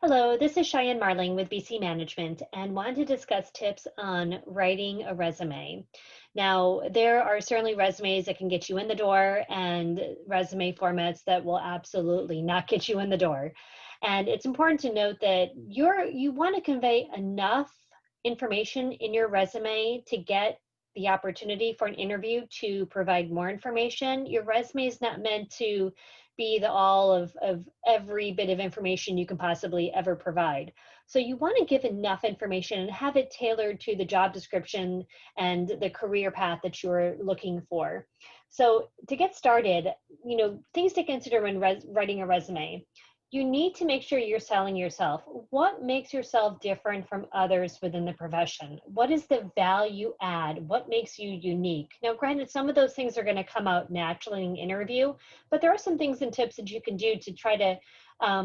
Hello, this is Cheyenne Marling with BC Management and wanted to discuss tips on writing a resume. Now, there are certainly resumes that can get you in the door and resume formats that will absolutely not get you in the door. And it's important to note that you want to convey enough information in your resume to get the opportunity for an interview to provide more information. Your resume is not meant to be the all of every bit of information you can possibly ever provide. So you want to give enough information and have it tailored to the job description and the career path that you're looking for. So to get started, things to consider when writing a resume. You need to make sure you're selling yourself. What makes yourself different from others within the profession? What is the value add? What makes you unique? Now, granted, some of those things are going to come out naturally in an interview, but there are some things and tips that you can do to try to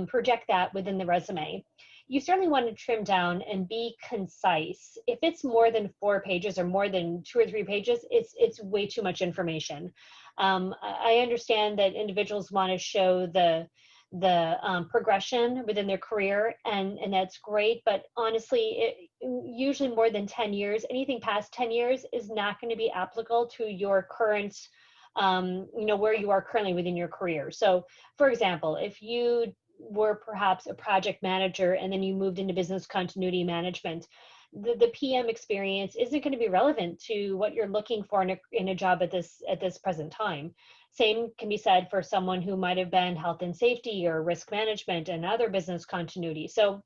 project that within the resume. You certainly want to trim down and be concise. If it's more than 4 pages or more than 2 or 3 pages, it's way too much information. I understand that individuals want to show the progression within their career, and that's great, but honestly, usually more than 10 years, anything past 10 years is not going to be applicable to your current where you are currently within your career. So for example, if you were perhaps a project manager and then you moved into business continuity management, the PM experience isn't going to be relevant to what you're looking for in a job at this present time. Same can be said for someone who might have been health and safety or risk management and other business continuity. So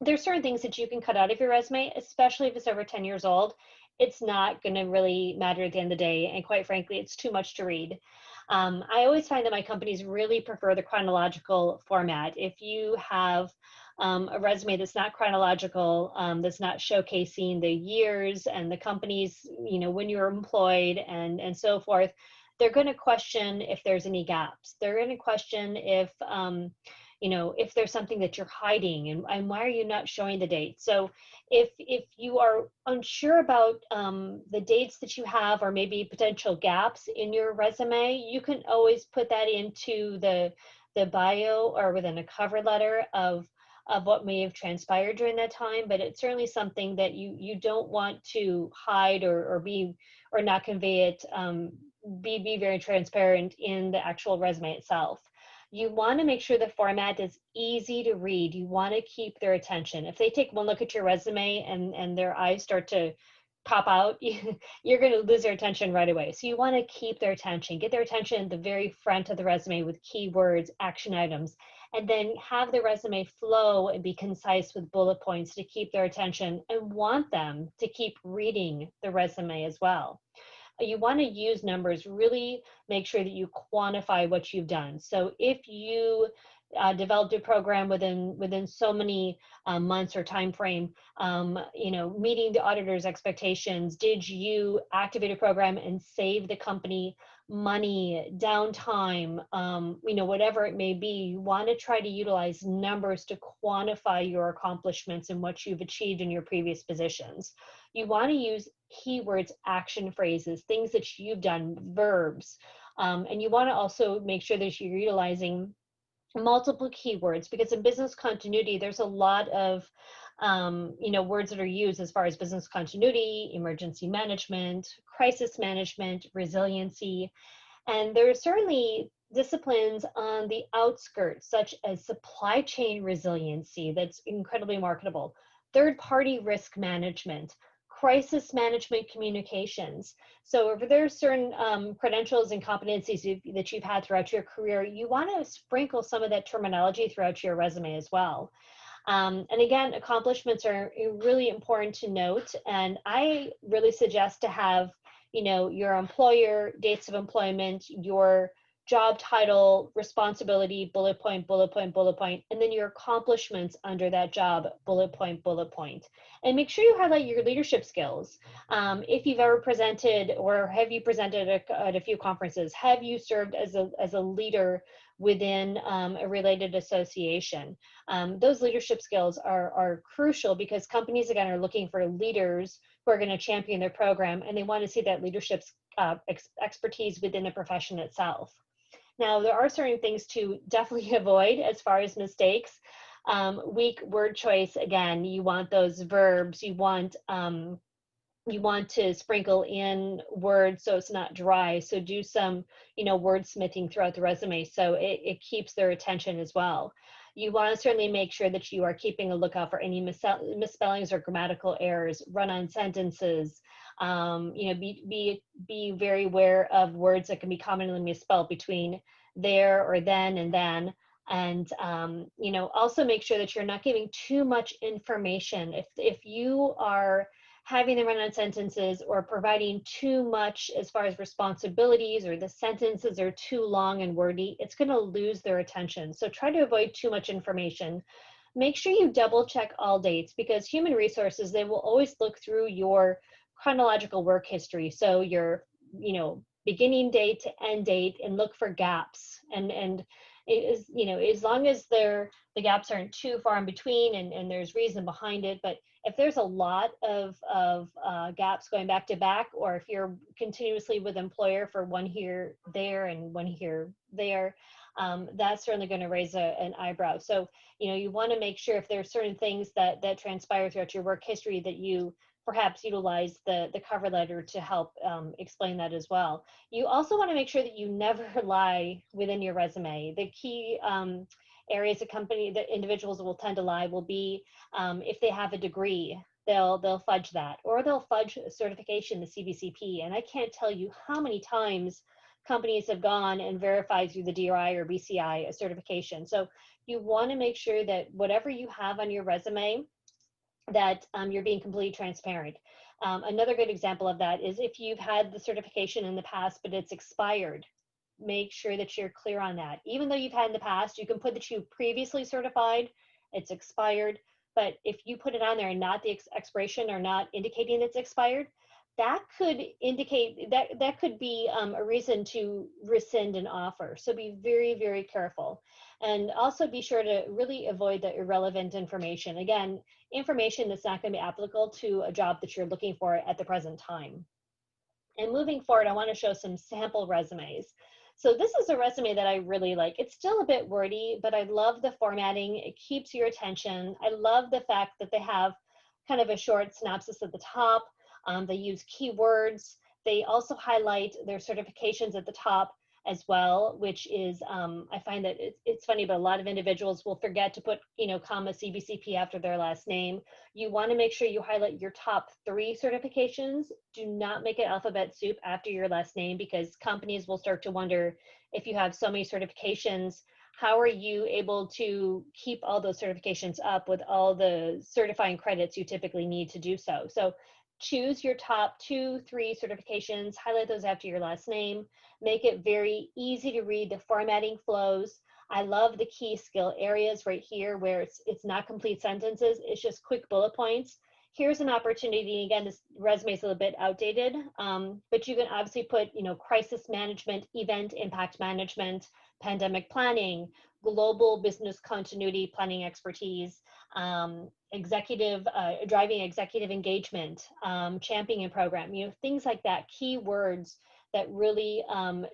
there's certain things that you can cut out of your resume, especially if it's over 10 years old. It's not going to really matter at the end of the day. And quite frankly, it's too much to read. I always find that my companies really prefer the chronological format. If you have a resume that's not chronological, that's not showcasing the years and the companies, when you were employed and so forth, they're going to question if there's any gaps. They're going to question if there's something that you're hiding, and why are you not showing the date. So if you are unsure about the dates that you have or maybe potential gaps in your resume, you can always put that into the bio or within a cover letter of what may have transpired during that time. But it's certainly something that you don't want to hide or not convey it. Be very transparent in the actual resume itself. You want to make sure the format is easy to read. You want to keep their attention. If they take one look at your resume and their eyes start to pop out, you're going to lose their attention right away. So you want to keep their attention, get their attention at the very front of the resume with keywords, action items, and then have the resume flow and be concise with bullet points to keep their attention and want them to keep reading the resume as well. You want to use numbers, really make sure that you quantify what you've done. So if you developed a program within so many months or time frame, meeting the auditor's expectations, did you activate a program and save the company money, downtime, whatever it may be. You want to try to utilize numbers to quantify your accomplishments and what you've achieved in your previous positions. You want to use keywords, action phrases, things that you've done, verbs, and you want to also make sure that you're utilizing multiple keywords, because in business continuity, there's a lot of words that are used as far as business continuity, emergency management, crisis management, resiliency. And there are certainly disciplines on the outskirts, such as supply chain resiliency, that's incredibly marketable, third-party risk management, crisis management communications. So if there's certain credentials and competencies that you've had throughout your career, you want to sprinkle some of that terminology throughout your resume as well. And again, accomplishments are really important to note. And I really suggest to have, your employer, dates of employment, your job title, responsibility, bullet point, bullet point, bullet point, and then your accomplishments under that job, bullet point, bullet point. And make sure you highlight your leadership skills. If you've ever presented, or have you presented at a few conferences, have you served as a leader within a related association? Those leadership skills are crucial, because companies, again, are looking for leaders who are going to champion their program, and they want to see that leadership expertise within the profession itself. Now, there are certain things to definitely avoid as far as mistakes. Weak word choice, again, you want those verbs, you want to sprinkle in words so it's not dry. So do some, wordsmithing throughout the resume so it keeps their attention as well. You want to certainly make sure that you are keeping a lookout for any misspellings or grammatical errors, run-on sentences. Be very aware of words that can be commonly misspelled between there or then and then. And also make sure that you're not giving too much information. If you are having them run on sentences or providing too much as far as responsibilities, or the sentences are too long and wordy, it's going to lose their attention. So try to avoid too much information. Make sure you double check all dates, because human resources, they will always look through your chronological work history. So your, beginning date to end date, and look for gaps. And it is, as long as the gaps aren't too far in between, and there's reason behind it. But if there's a lot of gaps going back to back, or if you're continuously with employer for one here, there, and one here, there, that's certainly going to raise an eyebrow. So, you want to make sure if there's certain things that transpire throughout your work history, that you perhaps utilize the cover letter to help explain that as well. You also want to make sure that you never lie within your resume. The key areas that individuals will tend to lie will be if they have a degree, they'll fudge that, or they'll fudge certification, the CBCP. And I can't tell you how many times companies have gone and verified through the DRI or BCI a certification. So you want to make sure that whatever you have on your resume, that you're being completely transparent. Another good example of that is if you've had the certification in the past, but it's expired, make sure that you're clear on that. Even though you've had in the past, you can put that you previously certified, it's expired, but if you put it on there and not the expiration, or not indicating it's expired, that could indicate that could be a reason to rescind an offer. So be very, very careful. And also be sure to really avoid the irrelevant information. Again, information that's not going to be applicable to a job that you're looking for at the present time. And moving forward, I want to show some sample resumes. So this is a resume that I really like. It's still a bit wordy, but I love the formatting. It keeps your attention. I love the fact that they have kind of a short synopsis at the top. They use keywords. They also highlight their certifications at the top as well, which is, I find that it's funny, but a lot of individuals will forget to put, comma CBCP after their last name. You want to make sure you highlight your top 3 certifications. Do not make it alphabet soup after your last name, because companies will start to wonder, if you have so many certifications, how are you able to keep all those certifications up with all the certifying credits you typically need to do so. So choose your top 2, 3 certifications, highlight those after your last name, make it very easy to read. The formatting flows. I love the key skill areas right here, where it's not complete sentences, it's just quick bullet points. Here's an opportunity. Again, this resume is a little bit outdated, but you can obviously put, crisis management, event impact management, pandemic planning, global business continuity planning expertise, driving executive engagement, championing program, things like that, keywords that really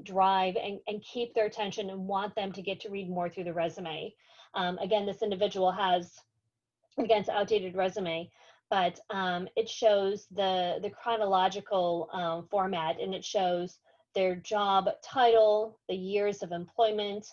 drive and keep their attention and want them to get to read more through the resume. Again, this individual has, again, it's outdated resume, but it shows the chronological format, and it shows their job title, the years of employment,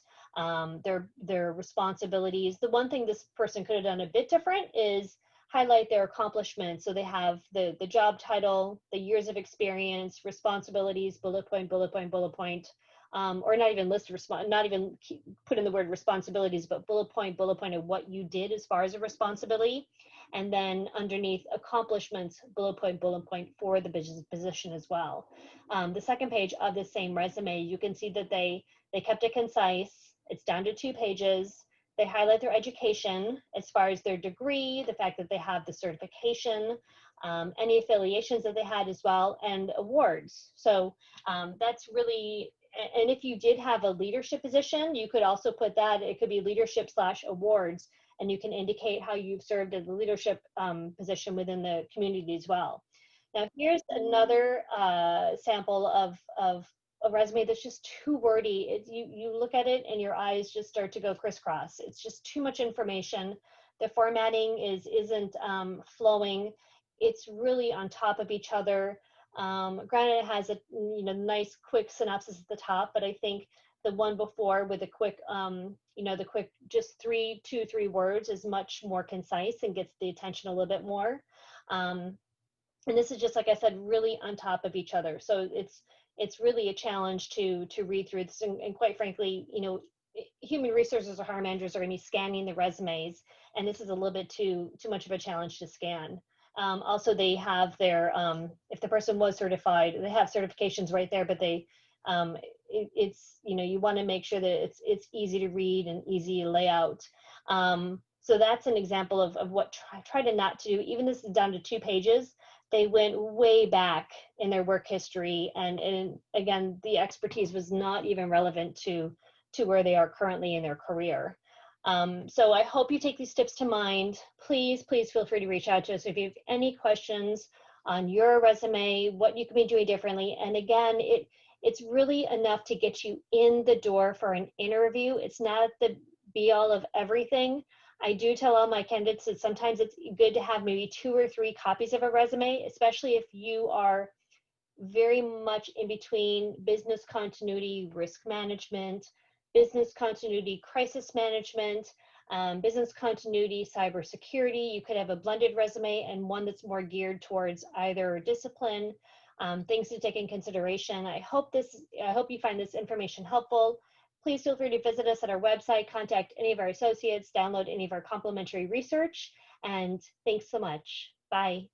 their responsibilities. The one thing this person could have done a bit different is highlight their accomplishments. So they have the job title, the years of experience, responsibilities, bullet point, bullet point, bullet point, or not even not even put in the word responsibilities, but bullet point of what you did as far as a responsibility. And then underneath accomplishments, bullet point for the business position as well. The second page of the same resume, you can see that they kept it concise. It's down to 2 pages. They highlight their education as far as their degree, the fact that they have the certification, any affiliations that they had as well, and awards. So that's really, and if you did have a leadership position, you could also put that. It could be leadership/awards, and you can indicate how you've served as a leadership position within the community as well. Now, here's another sample of a resume that's just too wordy. You look at it and your eyes just start to go crisscross. It's just too much information. The formatting isn't flowing. It's really on top of each other. Granted, it has a nice quick synopsis at the top, but I think the one before with the quick the quick just 3 words is much more concise and gets the attention a little bit more. And this is just, like I said, really on top of each other. So it's really a challenge to read through this. And quite frankly, human resources or hiring managers are going to be scanning the resumes, and this is a little bit too much of a challenge to scan. Also, they have their if the person was certified, they have certifications right there, but it's you want to make sure that it's easy to read and easy to lay out. So that's an example of what try to not to do. Even this is down to 2 pages. They went way back in their work history, and again, the expertise was not even relevant to where they are currently in their career. So I hope you take these tips to mind. Please feel free to reach out to us if you have any questions on your resume, what you can be doing differently. And again, it's really enough to get you in the door for an interview. It's not the be all of everything. I do tell all my candidates that sometimes it's good to have maybe 2 or 3 copies of a resume, especially if you are very much in between business continuity, risk management, business continuity, crisis management, business continuity, cybersecurity. You could have a blended resume and one that's more geared towards either discipline, things to take in consideration. I hope you find this information helpful. Please feel free to visit us at our website, contact any of our associates, download any of our complimentary research, and thanks so much. Bye.